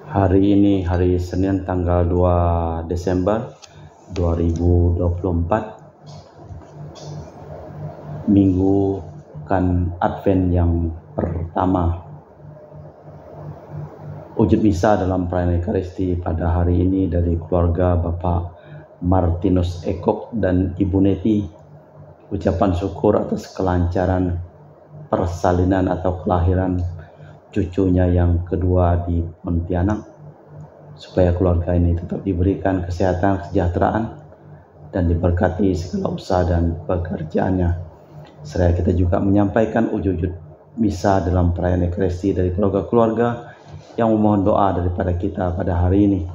Hari ini hari Senin tanggal 2 Desember 2024, Minggu kan Advent yang pertama. Wujud misa dalam perayaan Ekaristi pada hari ini dari keluarga Bapak Martinus Ekok dan Ibu Neti. Ucapan syukur atas kelancaran persalinan atau kelahiran cucunya yang kedua di Pontianak, supaya keluarga ini tetap diberikan kesehatan, kesejahteraan, dan diberkati segala usaha dan pekerjaannya. Seraya kita juga menyampaikan wujud misa dalam perayaan Ekaristi dari keluarga-keluarga yang memohon doa daripada kita pada hari ini.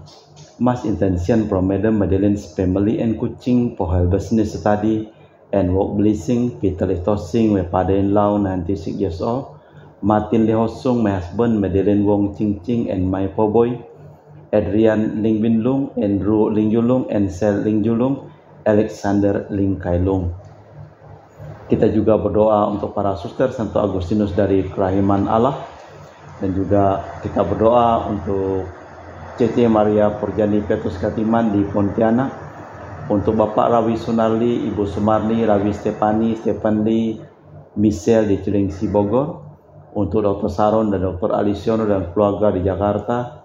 Mass intention from Madam Madeleine's family and Kuching for her business study and work blessing. Peter Litosing, my father-in-law, 96 years old. Martin Lehosung, my husband, Madeleine Wong Ching Ching, and my poor boy, Adrian Ling Bin Lung, Andrew Ling Yulung, and Sel Ling Julung, Alexander Ling Kai Lung. Kita juga berdoa untuk para suster Santo Agustinus dari Kerahiman Allah, dan juga kita berdoa untuk Cece Maria Purjani Petrus Katiman di Pontianak, untuk Bapak Rawi Sunarli, Ibu Sumarni, Rawi Stefan Lee, Michelle di Cilengsi Bogor, untuk Dr. Saron dan Dr. Alisiono dan keluarga di Jakarta,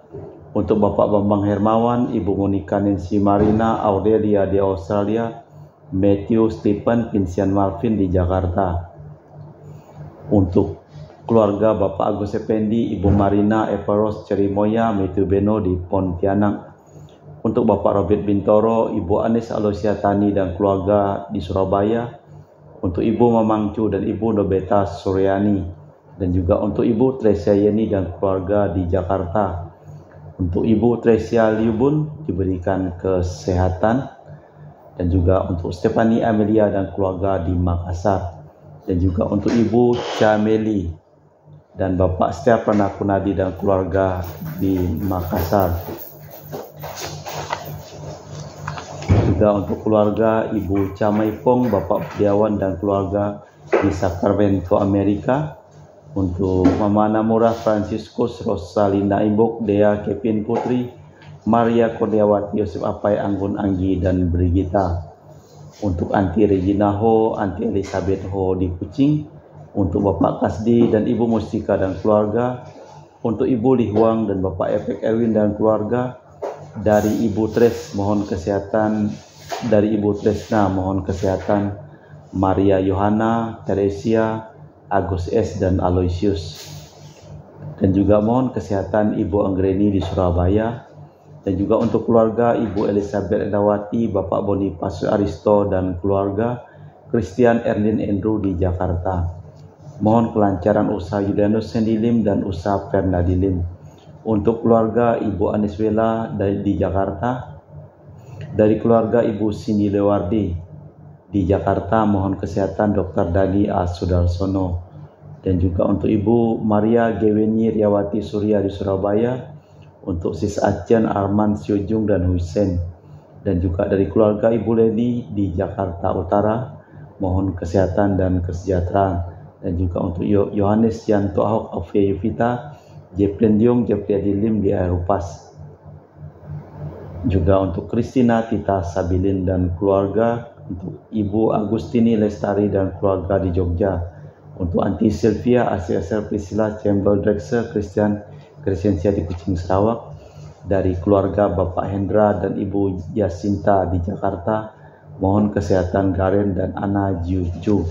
untuk Bapak Bambang Hermawan, Ibu Monica Nancy Marina, Aurelia di Australia, Matthew Stephen Vincent Marvin di Jakarta, untuk keluarga Bapak Agus Effendi, Ibu Marina Everos Cerimoya, Matthew Beno di Pontianak, untuk Bapak Robert Bintoro, Ibu Anis Alosia Tani dan keluarga di Surabaya, untuk Ibu Mamangcu dan Ibu Nobeta Suryani, dan juga untuk Ibu Tresia Yeni dan keluarga di Jakarta, untuk Ibu Tresia Liubun diberikan kesehatan, dan juga untuk Stephanie Amelia dan keluarga di Makassar, dan juga untuk Ibu Cameli dan Bapak Stefan Kunadi dan keluarga di Makassar, juga untuk keluarga Ibu Camaipong, Bapak Budiawan dan keluarga di Sacramento, Amerika, untuk Mama Namura Franciscus, Rosalinda Imbok, Dea Kevin Putri, Maria Kurniawati, Yosef Apai, Anggun Anggi, dan Brigita, untuk Anti Regina Ho, Anti Elizabeth Ho di Kuching, untuk Bapak Kasdi dan Ibu Mustika dan keluarga, untuk Ibu Lihuang dan Bapak Efek Erwin dan keluarga, dari Ibu Tres mohon kesehatan, dari Ibu Tresna mohon kesehatan, Maria Yohana, Teresia, Agus S dan Aloysius, dan juga mohon kesehatan Ibu Anggreni di Surabaya, dan juga untuk keluarga Ibu Elizabeth Edawati, Bapak Boniface Aristo dan keluarga, Christian Erlin Andrew di Jakarta. Mohon kelancaran usaha Yulianus Sendilim dan usaha Fernadilim. Untuk keluarga Ibu Aniswela di Jakarta, dari keluarga Ibu Cindy Lewardi di Jakarta, mohon kesehatan Dr. Dali A. Sudarsono, dan juga untuk Ibu Maria Geweni Riawati Surya di Surabaya, untuk Sis Acen Arman Syujung dan Husen, dan juga dari keluarga Ibu Ledi di Jakarta Utara, mohon kesehatan dan kesejahteraan, dan juga untuk Yohanes Yanto Ahok, Alfia Yuvita, Jeplen Diong, Jepli Adilim di Aeropas, juga untuk Kristina Tita Sabilin dan keluarga, untuk Ibu Agustini Lestari dan keluarga di Jogja, untuk Anti Sylvia, Asy Priscilla, Campbell Drexler, Christian Crescencia di Kuching Sarawak, dari keluarga Bapak Hendra dan Ibu Yasinta di Jakarta, mohon kesehatan Garen dan Ana Juju,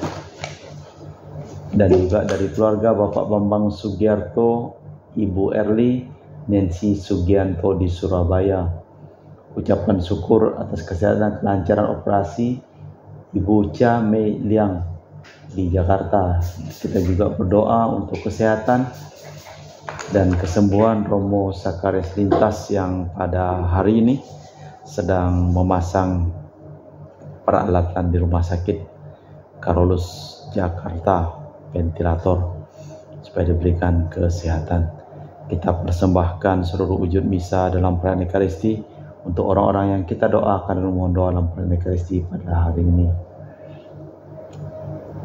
dan juga dari keluarga Bapak Bambang Sugiarto, Ibu Erli, Nancy Sugianto di Surabaya. Ucapan syukur atas kesehatan kelancaran operasi Ibu Cha Mei Liang di Jakarta. Kita juga berdoa untuk kesehatan dan kesembuhan Romo Sakaris Lintas yang pada hari ini sedang memasang peralatan di Rumah Sakit Karolus Jakarta, ventilator, supaya diberikan kesehatan. Kita persembahkan seluruh wujud misa dalam perayaan Ekaristi untuk orang-orang yang kita doakan dan memohon doa dalam perayaan Ekaristi pada hari ini.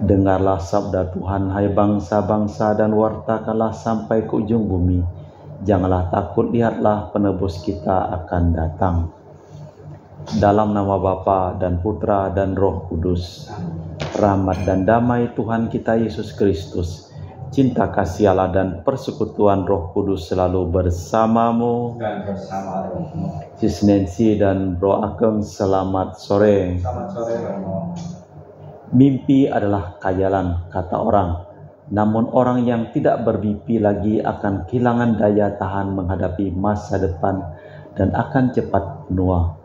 Dengarlah sabda Tuhan, hai bangsa-bangsa, dan wartakanlah sampai ke ujung bumi. Janganlah takut, lihatlah penebus kita akan datang. Dalam nama Bapa dan Putra dan Roh Kudus, rahmat dan damai Tuhan kita Yesus Kristus, cinta kasih Allah dan persekutuan Roh Kudus selalu bersamamu dan bersama rohmu. Sis Nancy dan Bro Ageng, selamat sore. Selamat sore, Romo. Mimpi adalah khayalan, kata orang. Namun orang yang tidak bermimpi lagi akan kehilangan daya tahan menghadapi masa depan dan akan cepat menua.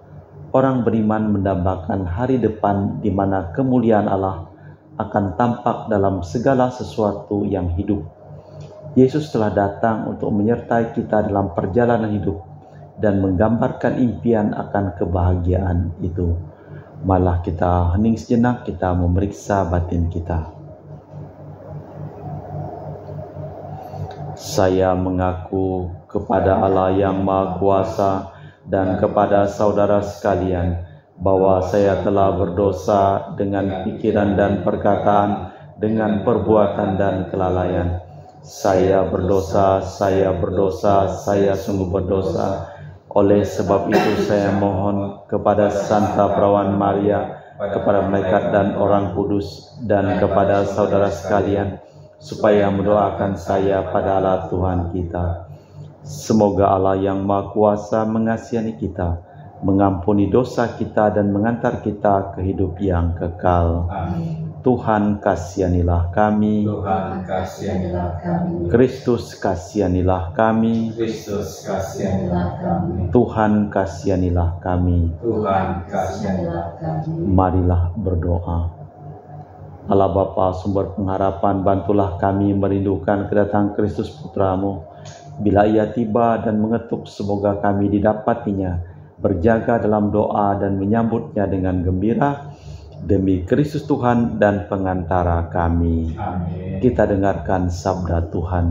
Orang beriman mendambakan hari depan di mana kemuliaan Allah akan tampak dalam segala sesuatu yang hidup. Yesus telah datang untuk menyertai kita dalam perjalanan hidup dan menggambarkan impian akan kebahagiaan itu. Malah kita hening sejenak, kita memeriksa batin kita. Saya mengaku kepada Allah yang Maha Kuasa dan kepada saudara sekalian bahwa saya telah berdosa dengan pikiran dan perkataan, dengan perbuatan dan kelalaian. Saya berdosa, saya sungguh berdosa. Oleh sebab itu saya mohon kepada Santa Perawan Maria, kepada malaikat dan orang kudus, dan kepada saudara sekalian, supaya mendoakan saya pada Allah Tuhan kita. Semoga Allah yang Maha Kuasa mengasihani kita, mengampuni dosa kita dan mengantar kita ke hidup yang kekal. Amin. Tuhan kasihanilah kami. Tuhan kasihanilah kami. Kristus kasihanilah kami. Kristus kasihanilah kami. Tuhan kasihanilah kami. Tuhan kasihanilah kami. Marilah berdoa. Allah Bapa, sumber pengharapan, bantulah kami merindukan kedatangan Kristus Putramu. Bila ia tiba dan mengetuk, semoga kami didapatinya, berjaga dalam doa dan menyambutnya dengan gembira. Demi Kristus Tuhan dan pengantara kami. Amin. Kita dengarkan sabda Tuhan.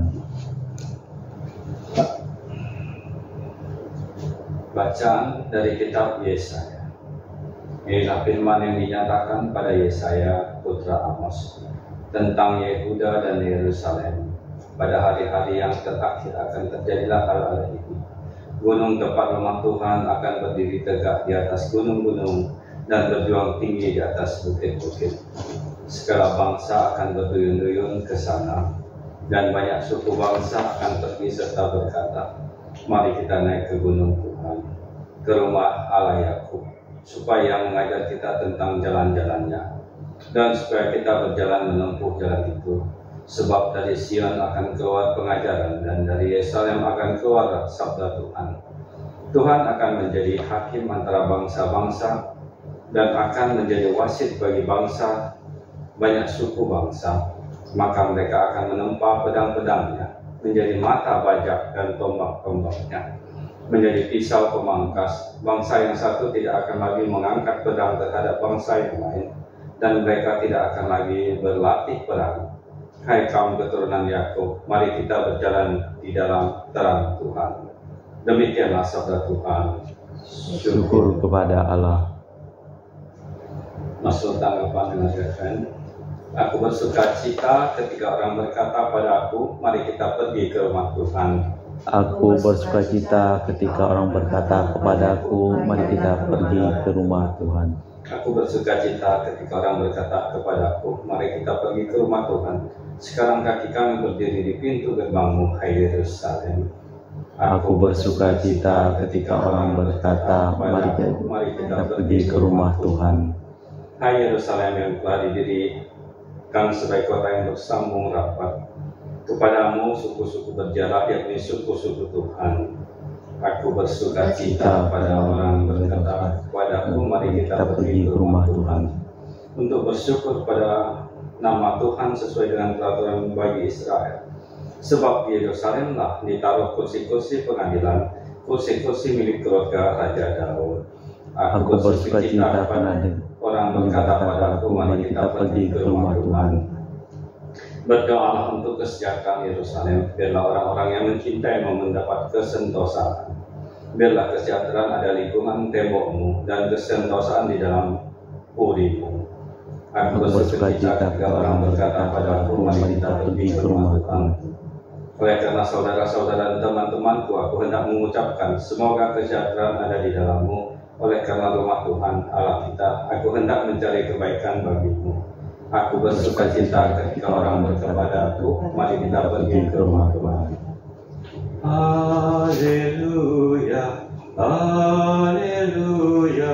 Bacaan dari kitab Yesaya. Inilah firman yang dinyatakan pada Yesaya putra Amos tentang Yehuda dan Yerusalem. Pada hari-hari yang terakhir akan terjadilah hal-hal ini. Gunung tempat rumah Tuhan akan berdiri tegak di atas gunung-gunung dan berjuang tinggi di atas bukit-bukit. Segala bangsa akan berduyun-duyun ke sana, dan banyak suku bangsa akan pergi serta berkata, mari kita naik ke gunung Tuhan, ke rumah Allah Yakub, supaya mengajar kita tentang jalan-jalannya, dan supaya kita berjalan menempuh jalan itu. Sebab dari Sion akan keluar pengajaran, dan dari Yerusalem akan keluar sabda Tuhan. Tuhan akan menjadi hakim antara bangsa-bangsa, dan akan menjadi wasit bagi bangsa, banyak suku bangsa. Maka mereka akan menempa pedang-pedangnya, menjadi mata bajak dan tombak-tombaknya, menjadi pisau pemangkas. Bangsa yang satu tidak akan lagi mengangkat pedang terhadap bangsa yang lain, dan mereka tidak akan lagi berlatih perang. Hai kaum keturunan Yakub, mari kita berjalan di dalam terang Tuhan. Demikianlah sabda Tuhan. Syukur kepada Allah. Masuk tanggapan dengan rekan. Aku bersuka cita ketika orang berkata pada aku, mari kita pergi ke rumah Tuhan. Aku bersuka cita ketika orang berkata kepadaku, mari kita pergi ke rumah Tuhan. Aku bersuka cita ketika orang berkata kepadaku, mari kita pergi ke rumah Tuhan. Sekarang kaki kami berdiri di pintu gerbangmu, hai Yerusalem. Aku bersuka cita ketika orang berkata, mari kita pergi ke rumah Tuhan. Hai Yerusalem yang telah didirikan sebagai kota yang bersambung rapat. Kepadamu suku-suku berjarak, yakni suku-suku Tuhan. Aku bersuka cita pada orang berkata kepadaku, mari kita pergi ke rumah Tuhan. Untuk bersyukur pada nama Tuhan sesuai dengan peraturan bagi Israel. Sebab di Yerusalemlah ditaruh kursi-kursi pengadilan, kursi-kursi milik keluarga Raja Daud. Aku bersuka cita pada orang berkata padaku, mari kita pergi ke rumah Tuhan. Berdoalah untuk kesejahteraan Yerusalem, biarlah orang-orang yang mencintai mendapat kesentosaan. Biarlah kesejahteraan ada lingkungan tembokmu dan kesentosaan di dalam urimu. Aku bersuka cita ketika orang berkata padaku, mari kita pergi ke rumah Tuhan. Oleh karena saudara-saudara dan teman-temanku, aku hendak mengucapkan semoga kesejahteraan ada di dalammu. Oleh karena rumah Tuhan Allah kita, aku hendak mencari kebaikan bagimu. Aku bersuka cita ketika orang berkata aku, mari kita pergi ke rumah Tuhan. Haleluya, haleluya,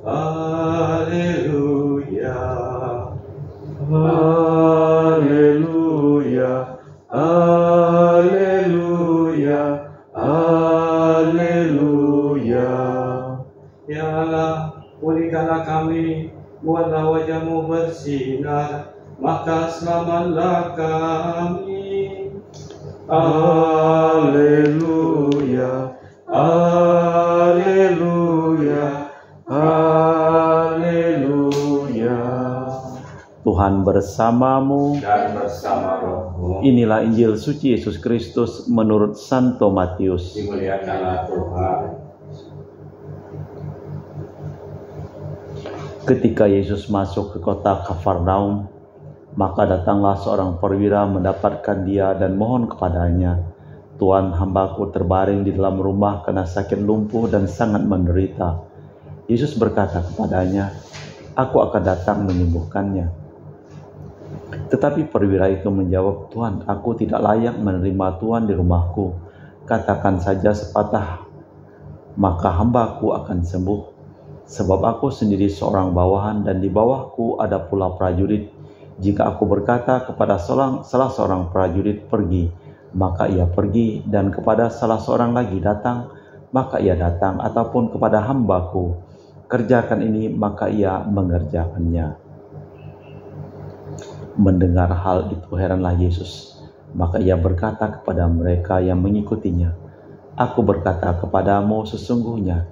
haleluya, haleluya, haleluya, haleluya. Ya Allah, pulihkanlah kami, buatlah wajah-Mu bersinar, maka selamatlah kami. Haleluya, haleluya, haleluya. Tuhan bersamamu Dan bersama rohmu. Inilah Injil suci Yesus Kristus menurut Santo Matius. Dimuliakanlah Tuhan. Ketika Yesus masuk ke kota Kafarnaum, maka datanglah seorang perwira mendapatkan dia dan mohon kepadanya, "Tuan, hambaku terbaring di dalam rumah karena sakit lumpuh dan sangat menderita." Yesus berkata kepadanya, "Aku akan datang menyembuhkannya." Tetapi perwira itu menjawab, "Tuan, aku tidak layak menerima Tuan di rumahku. Katakan saja sepatah, maka hambaku akan sembuh. Sebab aku sendiri seorang bawahan dan di bawahku ada pula prajurit. Jika aku berkata kepada salah seorang prajurit pergi, maka ia pergi, dan kepada salah seorang lagi datang, maka ia datang, ataupun kepada hambaku, kerjakan ini, maka ia mengerjakannya." Mendengar hal itu heranlah Yesus, maka ia berkata kepada mereka yang mengikutinya, "Aku berkata kepadamu, sesungguhnya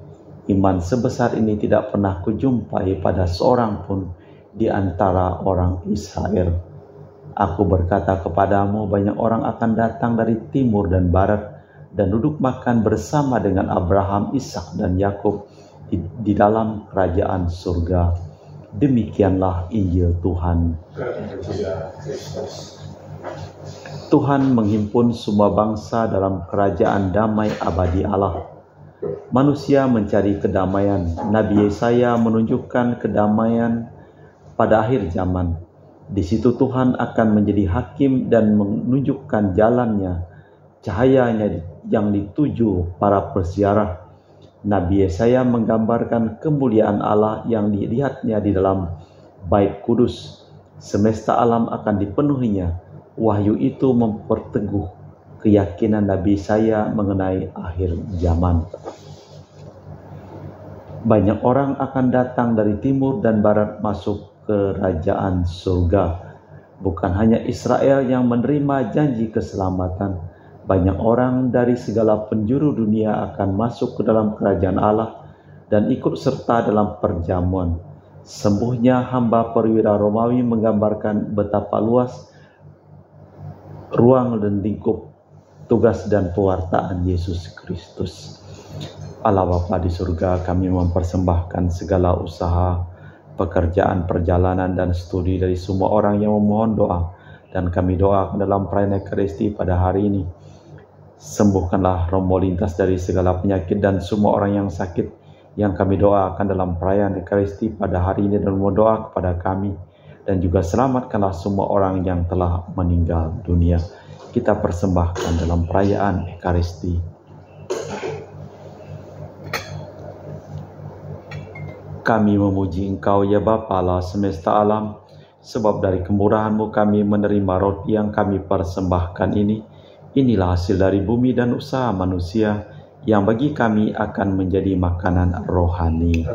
iman sebesar ini tidak pernah kujumpai pada seorang pun di antara orang Israel. Aku berkata kepadamu, banyak orang akan datang dari timur dan barat dan duduk makan bersama dengan Abraham, Ishak, dan Yakub di dalam kerajaan surga." Demikianlah Injil Tuhan. Tuhan menghimpun semua bangsa dalam kerajaan damai abadi Allah. Manusia mencari kedamaian. Nabi Yesaya menunjukkan kedamaian pada akhir zaman. Di situ Tuhan akan menjadi hakim dan menunjukkan jalannya, cahayanya yang dituju para peziarah. Nabi Yesaya menggambarkan kemuliaan Allah yang dilihatnya di dalam Bait Kudus. Semesta alam akan dipenuhinya. Wahyu itu memperteguh keyakinan Nabi Yesaya mengenai akhir zaman. Banyak orang akan datang dari timur dan barat masuk ke kerajaan surga. Bukan hanya Israel yang menerima janji keselamatan. Banyak orang dari segala penjuru dunia akan masuk ke dalam kerajaan Allah dan ikut serta dalam perjamuan. Sembuhnya hamba perwira Romawi menggambarkan betapa luas ruang dan lingkup tugas dan pewartaan Yesus Kristus. Allah Bapa di surga, kami mempersembahkan segala usaha, pekerjaan, perjalanan, dan studi dari semua orang yang memohon doa. Dan kami doakan dalam perayaan Ekaristi pada hari ini. Sembuhkanlah romo lintas dari segala penyakit dan semua orang yang sakit yang kami doakan dalam perayaan Ekaristi pada hari ini, dan berdoa kepada kami. Dan juga selamatkanlah semua orang yang telah meninggal dunia. Kita persembahkan dalam perayaan Ekaristi. Kami memuji Engkau ya Bapa Allah semesta alam, sebab dari kemurahan-Mu kami menerima roti yang kami persembahkan ini. Inilah hasil dari bumi dan usaha manusia yang bagi kami akan menjadi makanan rohani.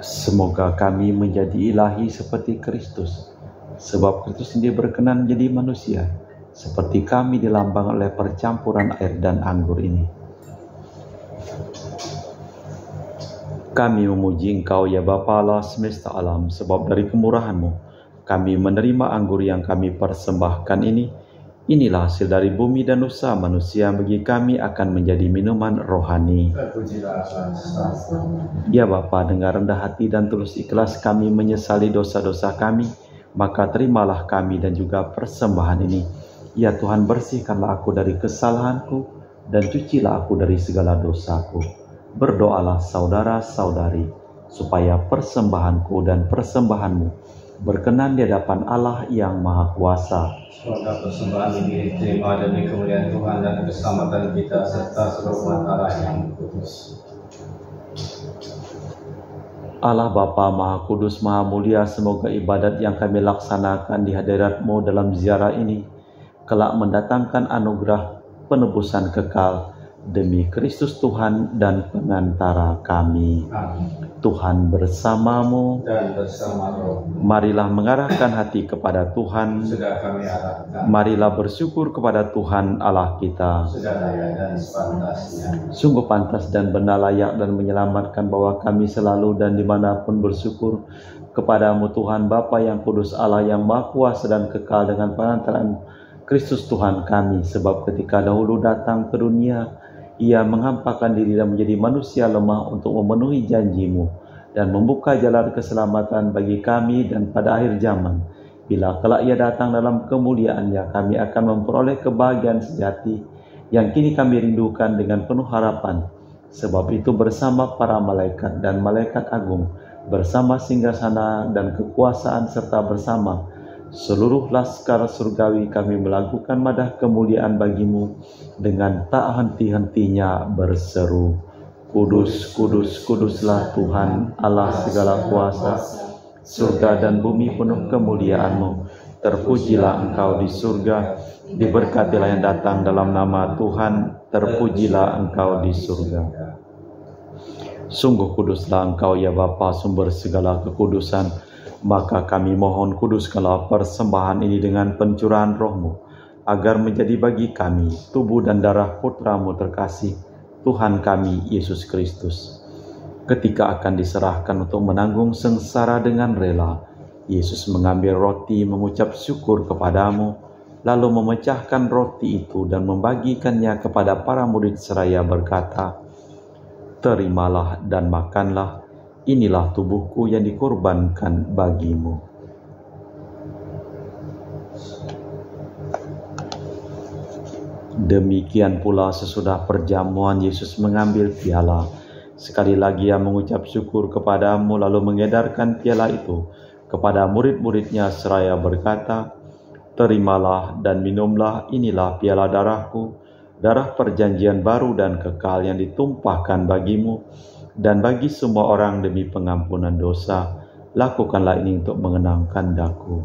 Semoga kami menjadi ilahi seperti Kristus, sebab Kristus sendiri berkenan menjadi manusia, seperti kami dilambang oleh percampuran air dan anggur ini. Kami memuji Engkau ya Bapa Allah semesta alam, sebab dari kemurahan-Mu kami menerima anggur yang kami persembahkan ini. Inilah hasil dari bumi dan usaha manusia, bagi kami akan menjadi minuman rohani. Ya Bapa, dengan rendah hati dan tulus ikhlas kami menyesali dosa-dosa kami, maka terimalah kami dan juga persembahan ini. Ya Tuhan, bersihkanlah aku dari kesalahanku dan cucilah aku dari segala dosaku. Berdoalah saudara-saudari, supaya persembahanku dan persembahanmu berkenan di hadapan Allah yang Maha Kuasa. Semoga persembahan ini diterima demi kemuliaan Tuhan dan keselamatan kita serta seluruh umat Allah yang kudus. Allah Bapa Maha Kudus, Maha Mulia, semoga ibadat yang kami laksanakan di hadirat-Mu dalam ziarah ini kelak mendatangkan anugerah penebusan kekal demi Kristus Tuhan dan pengantara kami. Amin. Tuhan bersamamu Dan bersama roh. Marilah mengarahkan hati kepada Tuhan. Sudah kami arahkan. Marilah bersyukur kepada Tuhan Allah kita. Sudah layak dan sepantasnya. Sungguh pantas dan benar, layak dan menyelamatkan bahwa kami selalu dan dimanapun bersyukur kepadamu Tuhan Bapa yang kudus, Allah yang Maha Kuasa dan kekal, dengan perantaraan Kristus Tuhan kami. Sebab ketika dahulu datang ke dunia, Ia menghampakan diri dan menjadi manusia lemah untuk memenuhi janji-Mu dan membuka jalan keselamatan bagi kami. Dan pada akhir zaman, bila kelak Ia datang dalam kemuliaan-Nya, kami akan memperoleh kebahagiaan sejati yang kini kami rindukan dengan penuh harapan. Sebab itu bersama para malaikat dan malaikat agung, bersama singgasana dan kekuasaan, serta bersama seluruh laskar surgawi, kami melakukan madah kemuliaan bagi-Mu dengan tak henti-hentinya berseru, Kudus, kudus, kuduslah Tuhan Allah segala kuasa, surga dan bumi penuh kemuliaan-Mu. Terpujilah Engkau di surga, diberkatilah yang datang dalam nama Tuhan, terpujilah Engkau di surga. Sungguh kuduslah Engkau ya Bapa, sumber segala kekudusan. Maka kami mohon, kuduskanlah persembahan ini dengan pencurahan Roh-Mu, agar menjadi bagi kami tubuh dan darah Putra-Mu terkasih, Tuhan kami Yesus Kristus. Ketika akan diserahkan untuk menanggung sengsara dengan rela, Yesus mengambil roti, mengucap syukur kepadamu, lalu memecahkan roti itu dan membagikannya kepada para murid seraya berkata, Terimalah dan makanlah, inilah tubuhku yang dikorbankan bagimu. Demikian pula sesudah perjamuan, Yesus mengambil piala. Sekali lagi Ia mengucap syukur kepadamu, lalu mengedarkan piala itu kepada murid-muridnya seraya berkata, Terimalah dan minumlah, inilah piala darahku, darah perjanjian baru dan kekal yang ditumpahkan bagimu dan bagi semua orang demi pengampunan dosa. Lakukanlah ini untuk mengenangkan daku.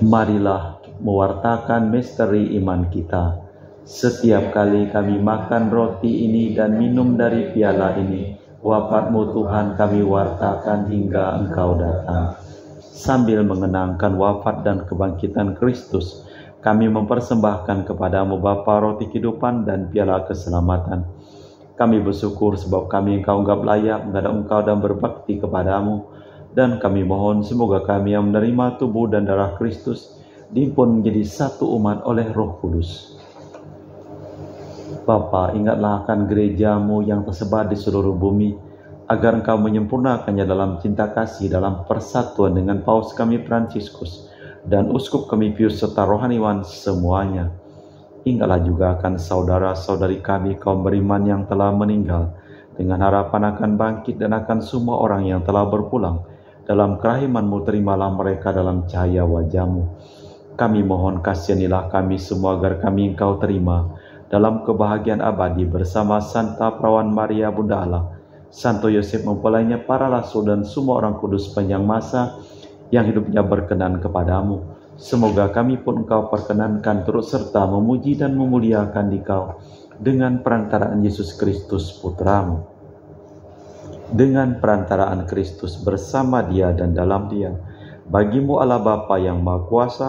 Marilah mewartakan misteri iman kita. Setiap kali kami makan roti ini dan minum dari piala ini, wafat-Mu Tuhan kami wartakan hingga Engkau datang. Sambil mengenangkan wafat dan kebangkitan Kristus, kami mempersembahkan kepadamu Bapa roti kehidupan dan piala keselamatan. Kami bersyukur sebab kami Engkau anggap layak menghadap Engkau dan berbakti kepadamu. Dan kami mohon semoga kami yang menerima tubuh dan darah Kristus dihimpun menjadi satu umat oleh Roh Kudus. Bapa, ingatlah akan gereja-Mu yang tersebar di seluruh bumi, agar Engkau menyempurnakannya dalam cinta kasih, dalam persatuan dengan Paus kami Fransiskus dan Uskup kami Pius serta rohaniwan semuanya. Ingatlah juga akan saudara-saudari kami kaum beriman yang telah meninggal, dengan harapan akan bangkit, dan akan semua orang yang telah berpulang. Dalam kerahiman-Mu terimalah mereka dalam cahaya wajah-Mu. Kami mohon kasihanilah kami semua agar kami Engkau terima dalam kebahagiaan abadi bersama Santa Perawan Maria Bunda Allah, Santo Yosef mempelainya, para rasul dan semua orang kudus sepanjang masa yang hidupnya berkenan kepadamu. Semoga kami pun Engkau perkenankan turut serta memuji dan memuliakan Dikau dengan perantaraan Yesus Kristus Putra-Mu. Dengan perantaraan Kristus, bersama Dia dan dalam Dia, bagi-Mu Allah Bapa yang Maha Kuasa,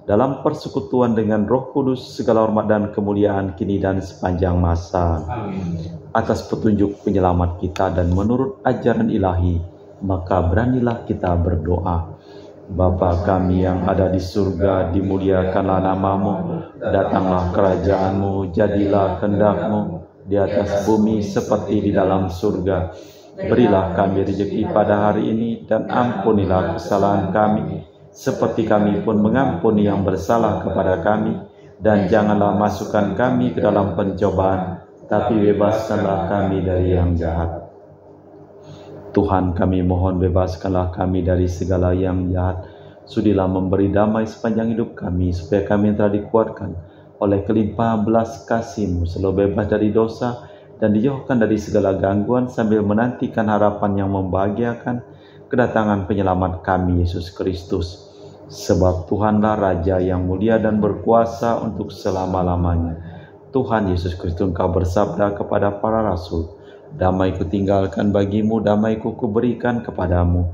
dalam persekutuan dengan Roh Kudus, segala hormat dan kemuliaan kini dan sepanjang masa. Amin. Atas petunjuk penyelamat kita dan menurut ajaran ilahi maka beranilah kita berdoa. Bapa kami yang ada di surga, dimuliakanlah namamu, datanglah kerajaanmu, jadilah kehendak-mu di atas bumi seperti di dalam surga. Berilah kami rezeki pada hari ini, dan ampunilah kesalahan kami, seperti kami pun mengampuni yang bersalah kepada kami. Dan janganlah masukkan kami ke dalam pencobaan, tapi bebaskanlah kami dari yang jahat. Tuhan, kami mohon bebaskanlah kami dari segala yang jahat. Sudilah memberi damai sepanjang hidup kami, supaya kami telah dikuatkan oleh kelimpahan belas kasih-Mu, selalu bebas dari dosa dan dijauhkan dari segala gangguan, sambil menantikan harapan yang membahagiakan, kedatangan penyelamat kami, Yesus Kristus. Sebab Tuhanlah Raja yang mulia dan berkuasa untuk selama-lamanya. Tuhan Yesus Kristus, Engkau bersabda kepada para rasul, damai kutinggalkan bagimu, damai kuberikan kepadamu.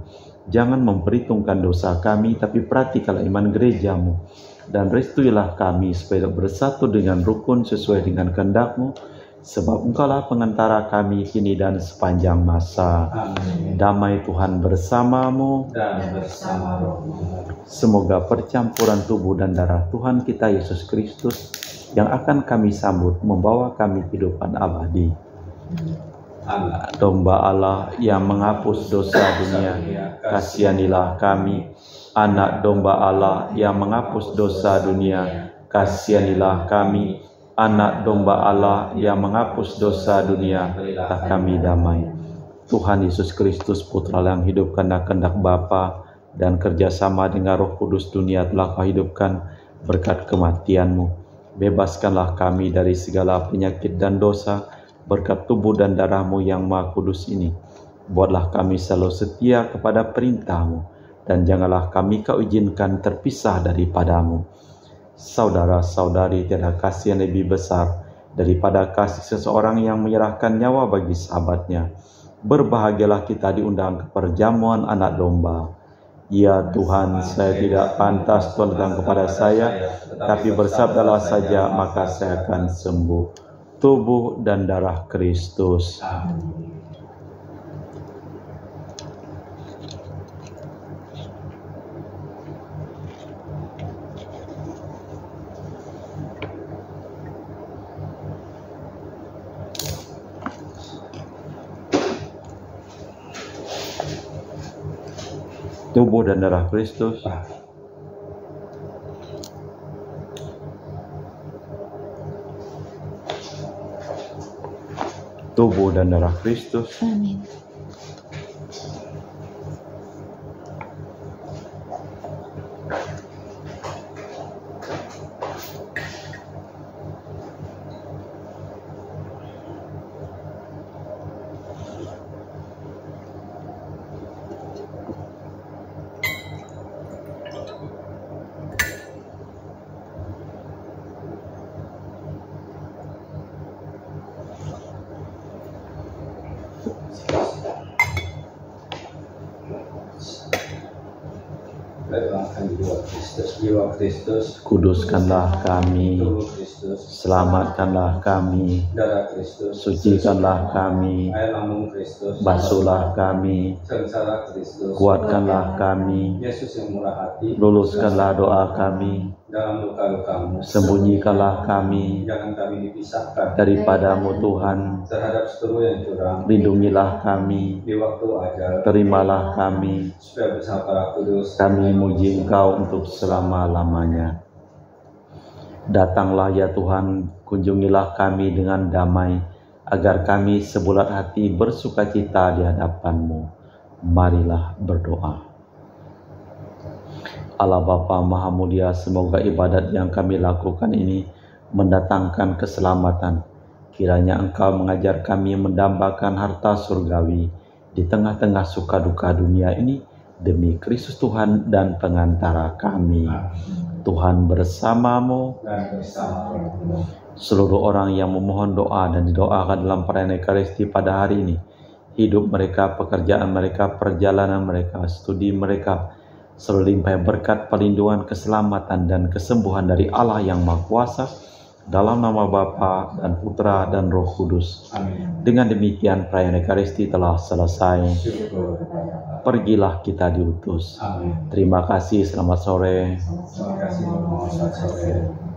Jangan memperhitungkan dosa kami, tapi perhatikanlah iman gerejamu. Dan restuilah kami supaya bersatu dengan rukun sesuai dengan kehendak-Mu. Sebab Engkaulah pengantara kami kini dan sepanjang masa. Amin. Damai Tuhan bersamamu Dan bersama rohmu. Semoga percampuran tubuh dan darah Tuhan kita Yesus Kristus yang akan kami sambut membawa kami kehidupan abadi. Amin. Domba Allah yang menghapus dosa dunia, kasihanilah kami. Anak domba Allah yang menghapus dosa dunia, kasihanilah kami. Anak domba Allah yang menghapus dosa dunia, berilah kami damai. Tuhan Yesus Kristus, Putra yang hidup karena kehendak Bapa dan kerjasama dengan Roh Kudus, dunia telah Kau hidupkan berkat kematian-Mu. Bebaskanlah kami dari segala penyakit dan dosa berkat tubuh dan darah-Mu yang Maha Kudus ini. Buatlah kami selalu setia kepada perintah-Mu, dan janganlah kami Kau izinkan terpisah daripada-Mu. Saudara-saudari, tiada kasih yang lebih besar daripada kasih seseorang yang menyerahkan nyawa bagi sahabatnya. Berbahagialah kita diundang ke perjamuan anak domba. Ya Tuhan, saya tidak pantas Tuhan datang kepada saya, tapi bersabdalah saja maka saya akan sembuh. Tubuh dan darah Kristus. Amin. Tubuh dan darah Kristus. Tubuh dan darah Kristus. Amin. Jiwa Kristus, Kuduskanlah kami, tubuh Kristus, selamatkanlah kami, darah Kristus, sucikanlah kami, air lambung Kristus, basuhlah kami, sengsara Kristus, kuatkanlah kami, Yesus yang murah hati, luluskanlah doa kami, dalam luka-lukamu, sembunyikanlah kami jangan kami dipisahkan daripada-Mu Tuhan, terhadap seteru yang curang, lindungilah kami, di waktu ajal, terimalah kami, supaya bersama para kudus, kami muji Engkau untuk selama-lamanya. Datanglah ya Tuhan, kunjungilah kami dengan damai, agar kami sebulat hati bersukacita di hadapan-Mu. Marilah berdoa. Allah Bapa Maha Mulia, semoga ibadat yang kami lakukan ini mendatangkan keselamatan. Kiranya Engkau mengajar kami mendambakan harta surgawi di tengah-tengah suka duka dunia ini, demi Kristus Tuhan dan pengantara kami. Tuhan bersamamu. dan bersama rohmu. Seluruh orang yang memohon doa dan didoakan dalam perayaan Ekaristi pada hari ini, hidup mereka, pekerjaan mereka, perjalanan mereka, studi mereka, selalu limpah berkat perlindungan, keselamatan dan kesembuhan dari Allah yang Maha Kuasa, Dalam nama Bapa dan Putra dan Roh Kudus. Amin. Dengan demikian perayaan Ekaristi telah selesai. Syukur kepada Allah. Pergilah kita diutus. Amin. Terima kasih, selamat sore. Terima kasih, selamat sore.